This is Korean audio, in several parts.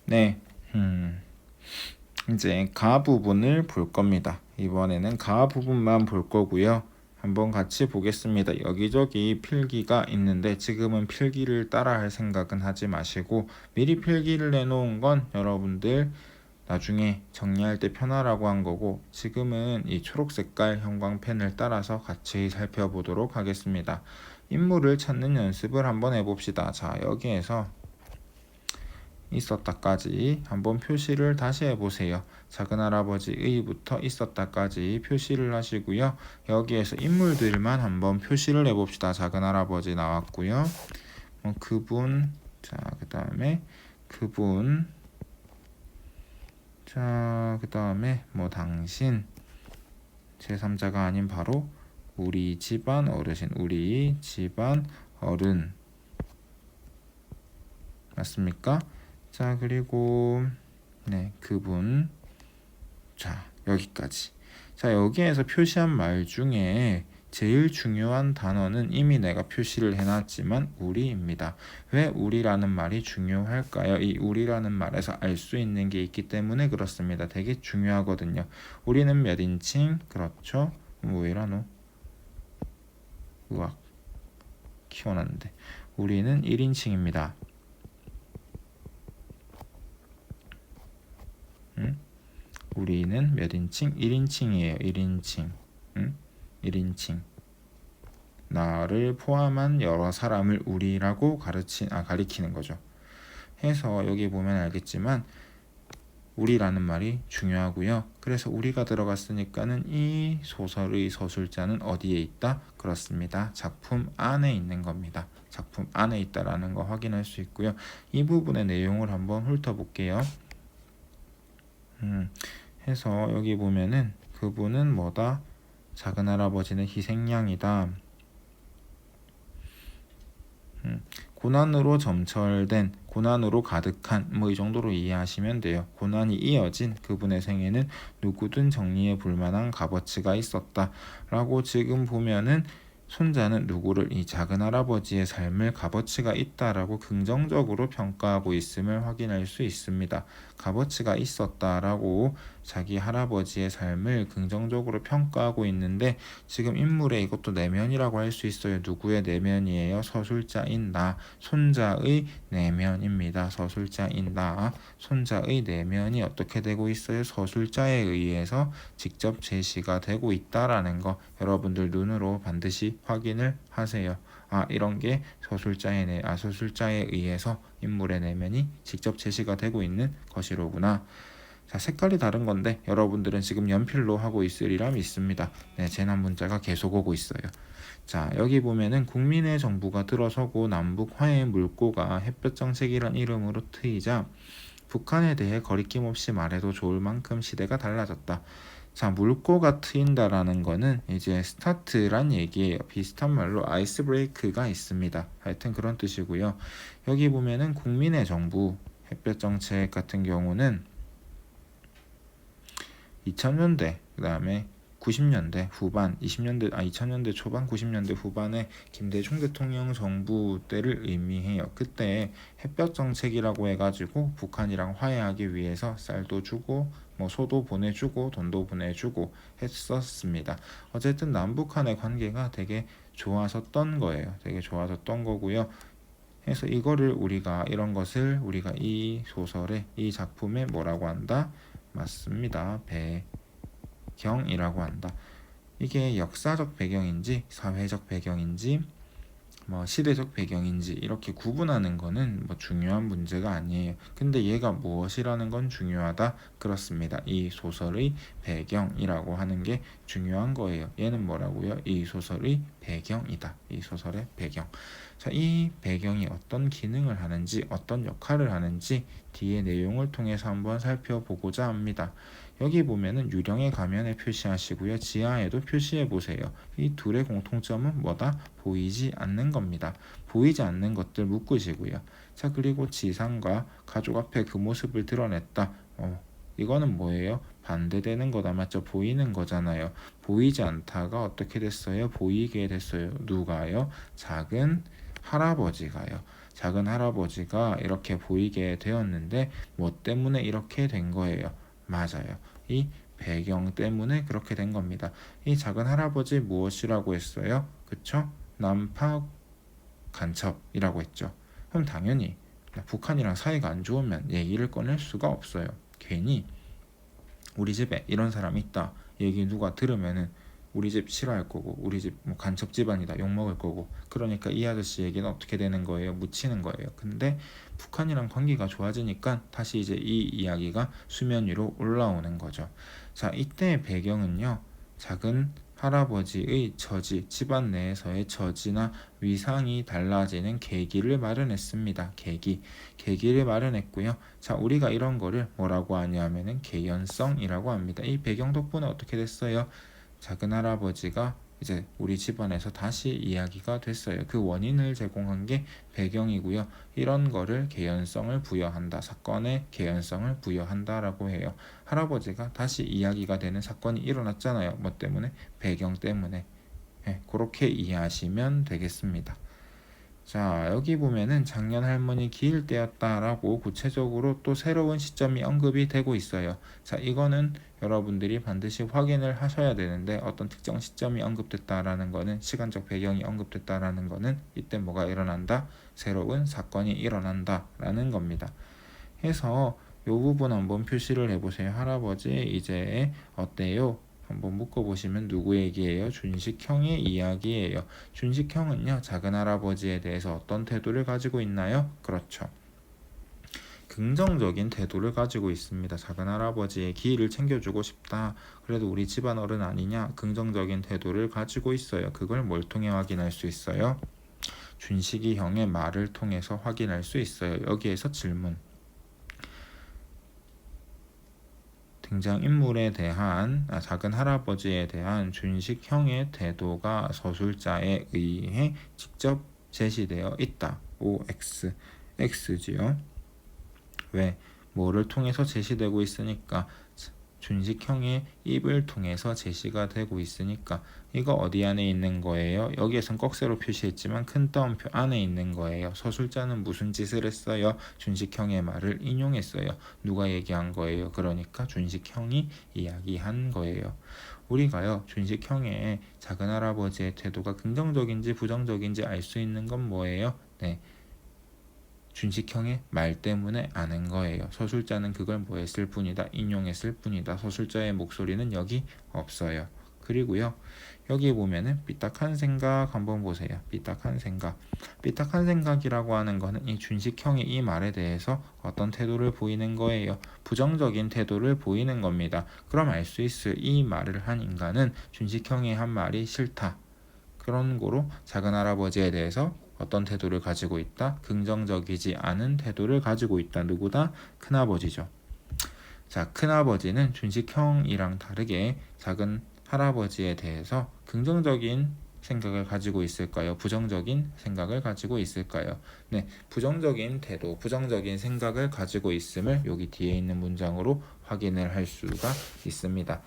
네, 이제 가 부분을 볼 겁니다. 이번에는 가 부분만 볼 거고요. 한번 같이 보겠습니다. 여기저기 필기가 있는데 지금은 필기를 따라 할 생각은 하지 마시고 미리 필기를 내놓은 건 여러분들 나중에 정리할 때 편하라고 한 거고, 지금은 이 초록 색깔 형광펜을 따라서 같이 살펴보도록 하겠습니다. 인물을 찾는 연습을 한번 해봅시다. 자, 여기에서 있었다까지 한번 표시를 다시 해보세요. 작은할아버지의부터 있었다까지 표시를 하시고요. 여기에서 인물들만 한번 표시를 해봅시다. 작은할아버지 나왔고요. 그분, 자, 그 다음에 그분, 자, 그 다음에 당신, 제3자가 아닌 바로 우리 집안 어르신, 우리 집안 어른 맞습니까? 자, 그리고 네, 그분. 자, 여기까지. 자, 여기에서 표시한 말 중에 제일 중요한 단어는 이미 내가 표시를 해놨지만 우리입니다. 왜 우리라는 말이 중요할까요? 이 우리라는 말에서 알 수 있는 게 있기 때문에 그렇습니다. 되게 중요하거든요. 우리는 몇 인칭? 그렇죠. 왜 이러노? 으악, 키워놨는데. 우리는 1인칭입니다. 우리는 몇 인칭? 1인칭이에요. 1인칭. 1인칭. 나를 포함한 여러 사람을 우리라고 가리키는 거죠. 해서 여기 보면 알겠지만 우리라는 말이 중요하고요. 그래서 우리가 들어갔으니까는 이 소설의 서술자는 어디에 있다? 그렇습니다. 작품 안에 있는 겁니다. 작품 안에 있다라는 거 확인할 수 있고요. 이 부분의 내용을 한번 훑어볼게요. 해서 여기 보면은 그분은 뭐다? 작은할아버지는 희생양이다. 고난으로 점철된, 고난으로 가득한 이 정도로 이해하시면 돼요. 고난이 이어진 그분의 생에는 누구든 정리해 볼 만한 값어치가 있었다 라고 지금 보면은 손자는 누구를, 이 작은할아버지의 삶을 값어치가 있다라고 긍정적으로 평가하고 있음을 확인할 수 있습니다. 값어치가 있었다라고 자기 할아버지의 삶을 긍정적으로 평가하고 있는데 지금 인물의 이것도 내면이라고 할 수 있어요. 누구의 내면이에요? 서술자인 나, 손자의 내면입니다. 서술자인 나, 손자의 내면이 어떻게 되고 있어요? 서술자에 의해서 직접 제시가 되고 있다라는 거 여러분들 눈으로 반드시 확인을 하세요. 이런 게 서술자에 의해서 인물의 내면이 직접 제시가 되고 있는 것이로구나. 자, 색깔이 다른 건데 여러분들은 지금 연필로 하고 있으리라 믿습니다. 네, 재난 문자가 계속 오고 있어요. 자, 여기 보면은 국민의 정부가 들어서고 남북 화해 물꼬가 햇볕 정책이란 이름으로 트이자 북한에 대해 거리낌 없이 말해도 좋을 만큼 시대가 달라졌다. 자, 물꼬가 트인다라는 거는 이제 스타트란 얘기예요. 비슷한 말로 아이스 브레이크가 있습니다. 하여튼 그런 뜻이고요. 여기 보면은 국민의 정부 햇볕 정책 같은 경우는 2000년대 그 다음에 90년대 후반 2000년대 초반 90년대 후반에 김대중 대통령 정부 때를 의미해요. 그때 햇볕 정책이라고 해가지고 북한이랑 화해하기 위해서 쌀도 주고 소도 보내주고 돈도 보내주고 했었습니다. 어쨌든 남북한의 관계가 되게 좋아졌던 거예요. 되게 좋아졌던 거고요. 그래서 이런 것을 우리가 이 소설에, 이 작품에 뭐라고 한다? 맞습니다. 배경이라고 한다. 이게 역사적 배경인지 사회적 배경인지 시대적 배경인지 이렇게 구분하는 거는 중요한 문제가 아니에요. 근데 얘가 무엇이라는 건 중요하다. 그렇습니다. 이 소설의 배경이라고 하는 게 중요한 거예요. 얘는 뭐라고요? 이 소설의 배경이다. 이 소설의 배경. 자, 이 배경이 어떤 기능을 하는지, 어떤 역할을 하는지 뒤의 내용을 통해서 한번 살펴보고자 합니다. 여기 보면은 유령의 가면에 표시하시고요. 지하에도 표시해 보세요. 이 둘의 공통점은 뭐다? 보이지 않는 겁니다. 보이지 않는 것들 묶으시고요. 자, 그리고 지상과 가족 앞에 그 모습을 드러냈다. 이거는 뭐예요? 반대되는 거다. 맞죠? 보이는 거잖아요. 보이지 않다가 어떻게 됐어요? 보이게 됐어요. 누가요? 작은 할아버지가요. 작은 할아버지가 이렇게 보이게 되었는데 뭐 때문에 이렇게 된 거예요? 맞아요. 이 배경 때문에 그렇게 된 겁니다. 이 작은 할아버지 무엇이라고 했어요? 그쵸? 남파 간첩이라고 했죠. 그럼 당연히 북한이랑 사이가 안 좋으면 얘기를 꺼낼 수가 없어요. 괜히 우리 집에 이런 사람이 있다 얘기 누가 들으면은 우리 집 싫어할 거고 우리 집 뭐 간첩 집안이다 욕먹을 거고, 그러니까 이 아저씨 얘기는 어떻게 되는 거예요? 묻히는 거예요. 근데 북한이랑 관계가 좋아지니까 다시 이제 이 이야기가 수면 위로 올라오는 거죠. 자, 이때의 배경은요, 작은 할아버지의 처지, 집안 내에서의 처지나 위상이 달라지는 계기를 마련했습니다. 계기를 마련했고요. 자, 우리가 이런 거를 뭐라고 하냐면은 개연성이라고 합니다. 이 배경 덕분에 어떻게 됐어요? 작은 할아버지가 이제 우리 집안에서 다시 이야기가 됐어요. 그 원인을 제공한 게 배경이고요. 이런 거를 개연성을 부여한다. 사건에 개연성을 부여한다라고 해요. 할아버지가 다시 이야기가 되는 사건이 일어났잖아요. 뭐 때문에? 배경 때문에. 그렇게 이해하시면 되겠습니다. 자, 여기 보면은 작년 할머니 기일 때였다라고 구체적으로 또 새로운 시점이 언급이 되고 있어요. 자, 이거는 여러분들이 반드시 확인을 하셔야 되는데, 어떤 특정 시점이 언급됐다라는 거는, 시간적 배경이 언급됐다라는 거는 이때 뭐가 일어난다? 새로운 사건이 일어난다라는 겁니다. 해서 이 부분 한번 표시를 해보세요. 할아버지 이제 어때요? 한번 묶어보시면 누구 얘기예요? 준식형의 이야기예요. 준식형은요, 작은 할아버지에 대해서 어떤 태도를 가지고 있나요? 그렇죠. 긍정적인 태도를 가지고 있습니다. 작은 할아버지의 기일을 챙겨주고 싶다. 그래도 우리 집안 어른 아니냐? 긍정적인 태도를 가지고 있어요. 그걸 뭘 통해 확인할 수 있어요? 준식이 형의 말을 통해서 확인할 수 있어요. 여기에서 질문. 등장인물에 대한 작은 할아버지에 대한 준식형의 태도가 서술자에 의해 직접 제시되어 있다. OX, X지요. 왜? 뭐를 통해서 제시되고 있으니까? 준식형의 입을 통해서 제시가 되고 있으니까. 이거 어디 안에 있는 거예요? 여기에선 꺽쇠로 표시했지만 큰 따옴표 안에 있는 거예요. 서술자는 무슨 짓을 했어요? 준식형의 말을 인용했어요. 누가 얘기한 거예요? 그러니까 준식형이 이야기한 거예요. 우리가요, 준식형의 작은 할아버지의 태도가 긍정적인지 부정적인지 알 수 있는 건 뭐예요? 네, 준식형의 말 때문에 아는 거예요. 서술자는 그걸 뭐 했을 뿐이다, 인용했을 뿐이다. 서술자의 목소리는 여기 없어요. 그리고요, 여기 보면은 삐딱한 생각 한번 보세요. 삐딱한 생각이라고 하는 거는 이 준식형의 이 말에 대해서 어떤 태도를 보이는 거예요? 부정적인 태도를 보이는 겁니다. 그럼 알 수 있을, 이 말을 한 인간은 준식형이 한 말이 싫다. 그런 거로 작은 할아버지에 대해서 어떤 태도를 가지고 있다? 긍정적이지 않은 태도를 가지고 있다. 누구다? 큰아버지죠. 자, 큰아버지는 준식형이랑 다르게 작은 할아버지에 대해서 긍정적인 생각을 가지고 있을까요? 부정적인 생각을 가지고 있을까요? 네, 부정적인 태도, 부정적인 생각을 가지고 있음을 여기 뒤에 있는 문장으로 확인을 할 수가 있습니다.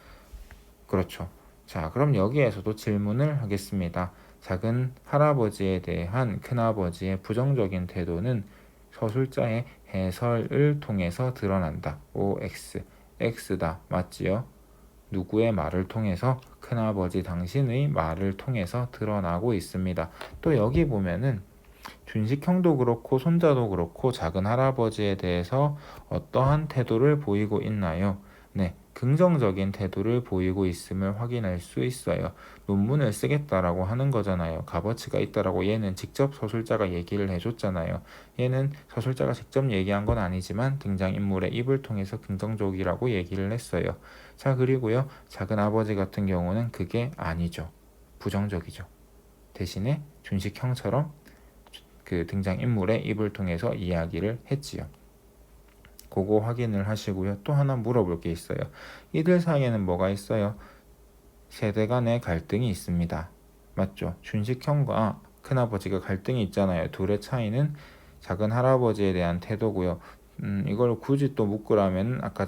그렇죠. 자, 그럼 여기에서도 질문을 하겠습니다. 작은 할아버지에 대한 큰아버지의 부정적인 태도는 서술자의 해설을 통해서 드러난다. OX, X다. 맞지요? 누구의 말을 통해서? 큰아버지 당신의 말을 통해서 드러나고 있습니다. 또 여기 보면은 준식형도 그렇고 손자도 그렇고 작은 할아버지에 대해서 어떠한 태도를 보이고 있나요? 네, 긍정적인 태도를 보이고 있음을 확인할 수 있어요. 논문을 쓰겠다라고 하는 거잖아요. 값어치가 있다라고 얘는 직접 서술자가 얘기를 해줬잖아요. 얘는 서술자가 직접 얘기한 건 아니지만 등장인물의 입을 통해서 긍정적이라고 얘기를 했어요. 자, 그리고요, 작은 아버지 같은 경우는 그게 아니죠. 부정적이죠. 대신에 준식형처럼 그 등장인물의 입을 통해서 이야기를 했지요. 그거 확인을 하시고요. 또 하나 물어볼 게 있어요. 이들 사이에는 뭐가 있어요? 세대 간의 갈등이 있습니다. 맞죠? 준식형과 큰아버지가 갈등이 있잖아요. 둘의 차이는 작은 할아버지에 대한 태도고요. 이걸 굳이 또 묶으라면 아까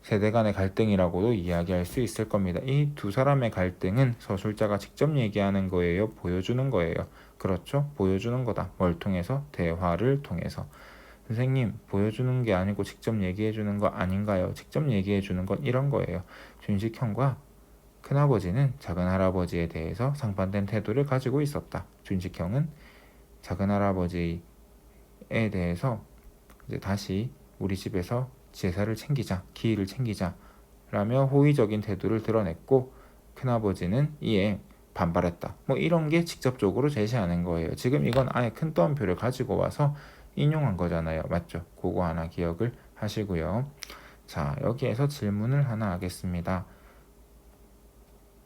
세대 간의 갈등이라고도 이야기할 수 있을 겁니다. 이 두 사람의 갈등은 서술자가 직접 얘기하는 거예요? 보여주는 거예요? 그렇죠? 보여주는 거다. 뭘 통해서? 대화를 통해서. 선생님, 보여주는 게 아니고 직접 얘기해 주는 거 아닌가요? 직접 얘기해 주는 건 이런 거예요. 준식형과 큰아버지는 작은할아버지에 대해서 상반된 태도를 가지고 있었다. 준식형은 작은할아버지에 대해서 이제 다시 우리 집에서 제사를 챙기자, 기일을 챙기자 라며 호의적인 태도를 드러냈고, 큰아버지는 이에 반발했다. 뭐 이런 게 직접적으로 제시하는 거예요. 지금 이건 아예 큰 따옴표를 가지고 와서 인용한 거잖아요. 맞죠? 그거 하나 기억을 하시고요. 자, 여기에서 질문을 하나 하겠습니다.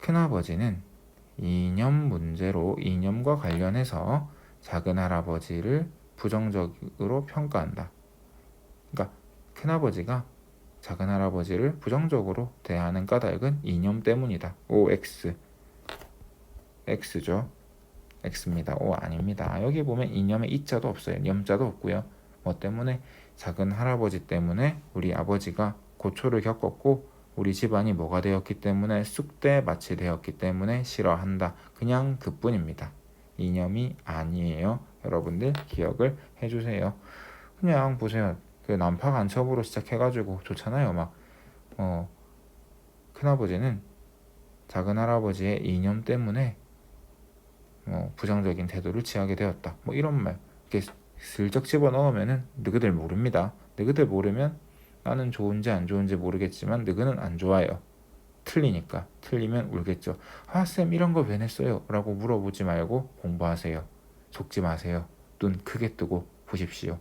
큰아버지는 이념 문제로 이념과 관련해서 작은할아버지를 부정적으로 평가한다. 그러니까 큰아버지가 작은할아버지를 부정적으로 대하는 까닭은 이념 때문이다. OX. X죠. X입니다. O 아닙니다. 여기 보면 이념에 이자도 없어요. 염자도 없고요. 뭐 때문에? 작은할아버지 때문에 우리 아버지가 고초를 겪었고 우리 집안이 뭐가 되었기 때문에 쑥대밭이 되었기 때문에 싫어한다. 그냥 그뿐입니다. 이념이 아니에요. 여러분들 기억을 해주세요. 그냥 보세요. 그 난파 간첩으로 시작해가지고 좋잖아요. 막 큰아버지는 작은할아버지의 이념 때문에 부정적인 태도를 취하게 되었다. 뭐 이런 말 이렇게 슬쩍 집어넣으면은 너희들 모릅니다. 너희들 모르면 나는 좋은지 안 좋은지 모르겠지만 너희는 안 좋아요. 틀리니까. 틀리면 울겠죠. 아, 쌤 이런 거 왜 냈어요? 라고 물어보지 말고 공부하세요. 속지 마세요. 눈 크게 뜨고 보십시오.